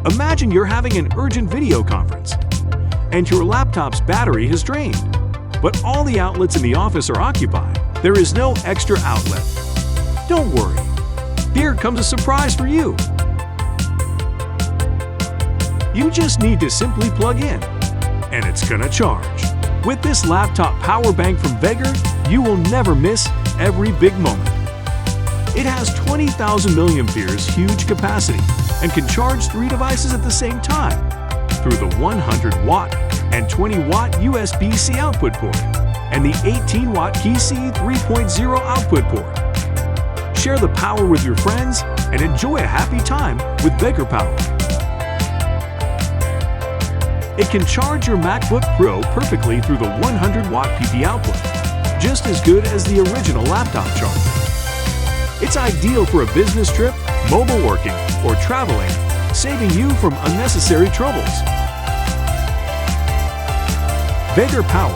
Imagine you're having an urgent video conference, and your laptop's battery has drained, but all the outlets in the office are occupied. There is no extra outlet. Don't worry. Here comes a surprise for you. You just need to simply plug in, and it's gonna charge. With this laptop power bank from Veger, you will never miss every big moment. It has 20,000 milliamperes huge capacity and can charge 3 devices at the same time through the 100-watt and 20-watt USB-C output port and the 18-watt KC 3.0 output port. Share the power with your friends and enjoy a happy time with Veger Power. It can charge your MacBook Pro perfectly through the 100-watt PP output, just as good as the original laptop charger. It's ideal for a business trip, mobile working, or traveling, saving you from unnecessary troubles. Veger Power